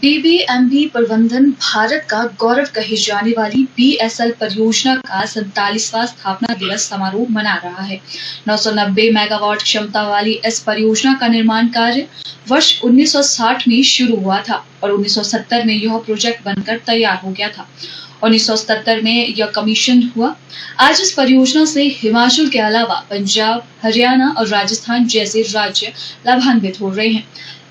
BBMB प्रबंधन भारत का गौरव कही जाने वाली बीएसएल परियोजना का 47वां स्थापना दिवस समारोह मना रहा है। 990 मेगावाट क्षमता वाली इस परियोजना का निर्माण कार्य वर्ष 1960 में शुरू हुआ था और 1970 में यह प्रोजेक्ट बनकर तैयार हो गया था। 1977 में यह कमीशन हुआ। आज इस परियोजना से हिमाचल के अलावा पंजाब, हरियाणा और राजस्थान जैसे राज्य लाभान्वित हो रहे हैं।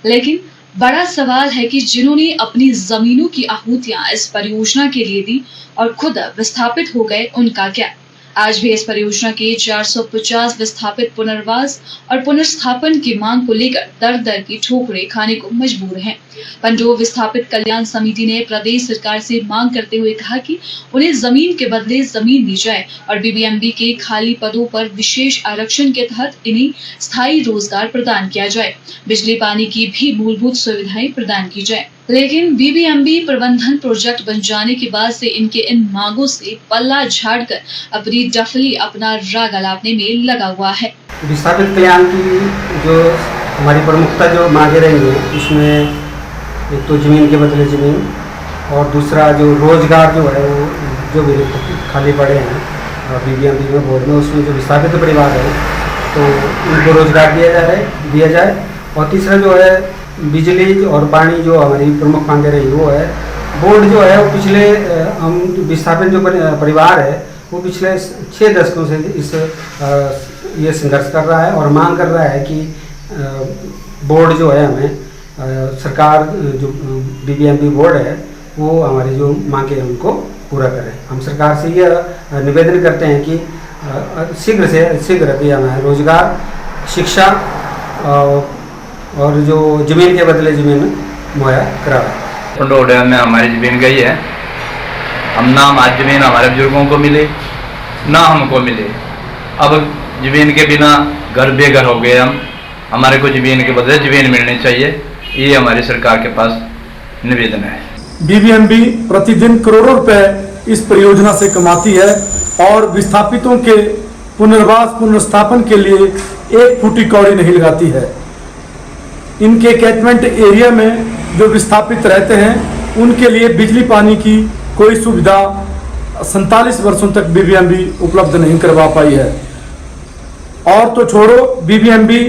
लेकिन बड़ा सवाल है कि जिन्होंने अपनी जमीनों की आहुतियां इस परियोजना के लिए दी और खुद विस्थापित हो गए, उनका क्या? आज भी इस परियोजना के 450 विस्थापित पुनर्वास और पुनर्स्थापन की मांग को लेकर दर दर की ठोकरें खाने को मजबूर हैं। पंडोह विस्थापित कल्याण समिति ने प्रदेश सरकार से मांग करते हुए कहा कि उन्हें जमीन के बदले जमीन दी जाए और बीबीएमबी के खाली पदों पर विशेष आरक्षण के तहत इन्हें स्थायी रोजगार प्रदान किया जाए। बिजली पानी की भी मूलभूत सुविधाएं प्रदान की जाए। लेकिन बीबीएमबी प्रबंधन प्रोजेक्ट बन जाने के बाद से इनके इन मांगों से पल्ला झाड़कर अपनी डफली अपना राग अलापने में लगा हुआ है। विस्थापित कल्याण की जो हमारी प्रमुखता जो मांगे रही है, उसमें एक तो जमीन के बदले जमीन और दूसरा जो रोजगार जो है वो जो भी खाली पड़े हैं बीबीएमबी में बोर्ड में, उसमें जो विस्थापित परिवार है तो उनको रोजगार दिया जाए। और तीसरा जो है बिजली और पानी जो हमारी प्रमुख मांगे रही वो है। बोर्ड जो है वो पिछले हम विस्थापित जो परिवार है वो पिछले 6 दशकों से ये संघर्ष कर रहा है और मांग कर रहा है कि बोर्ड जो है हमें सरकार जो बीबीएमबी बोर्ड है वो हमारी जो मांगे हैं उनको पूरा करे। हम सरकार से यह निवेदन करते हैं कि शीघ्र से शीघ्र भी हमें रोजगार, शिक्षा और जो जमीन के बदले जमीन मुहैया कराए। पंडोह डैम में हमारी जमीन गई है। हम ना आज जमीन हमारे बुजुर्गों को मिले ना हमको मिले। अब जमीन के बिना घर बेघर हो गए हम। हमारे को जमीन के बदले जमीन मिलनी चाहिए, ये हमारी सरकार के पास निवेदन है। बीबीएमबी प्रतिदिन करोड़ों रुपए इस परियोजना से कमाती है और विस्थापितों के पुनर्वास पुनर्स्थापन के लिए एक फुटी कौड़ी नहीं लगाती है। इनके कैचमेंट एरिया में जो विस्थापित रहते हैं उनके लिए बिजली पानी की कोई सुविधा 47 वर्षों तक बीबीएमबी उपलब्ध नहीं करवा पाई है। और तो छोड़ो, बीबीएमबी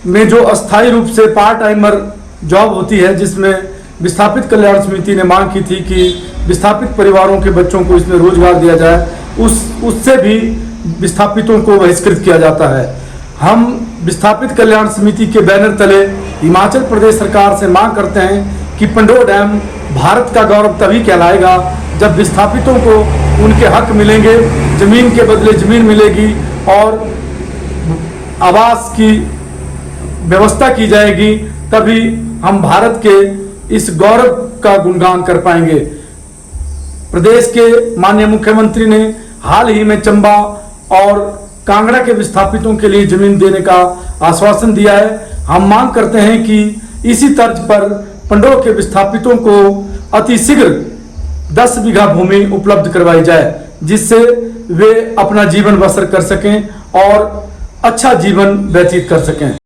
में जो अस्थायी रूप से पार्ट टाइमर जॉब होती है, जिसमें विस्थापित कल्याण समिति ने मांग की थी कि विस्थापित परिवारों के बच्चों को इसमें रोजगार दिया जाए, उससे भी विस्थापितों को बहिष्कृत किया जाता है। हम विस्थापित कल्याण समिति के बैनर तले हिमाचल प्रदेश सरकार से मांग करते हैं कि पंडोह डैम भारत का गौरव तभी कहलाएगा जब विस्थापितों को उनके हक मिलेंगे, जमीन के बदले जमीन मिलेगी और आवास की व्यवस्था की जाएगी, तभी हम भारत के इस गौरव का गुणगान कर पाएंगे। प्रदेश के माननीय मुख्यमंत्री ने हाल ही में चंबा और कांगड़ा के विस्थापितों के लिए जमीन देने का आश्वासन दिया है। हम मांग करते हैं कि इसी तर्ज पर पंडोह के विस्थापितों को अतिशीघ्र 10 बीघा भूमि उपलब्ध करवाई जाए, जिससे वे अपना जीवन बसर कर सकें और अच्छा जीवन व्यतीत कर सकें।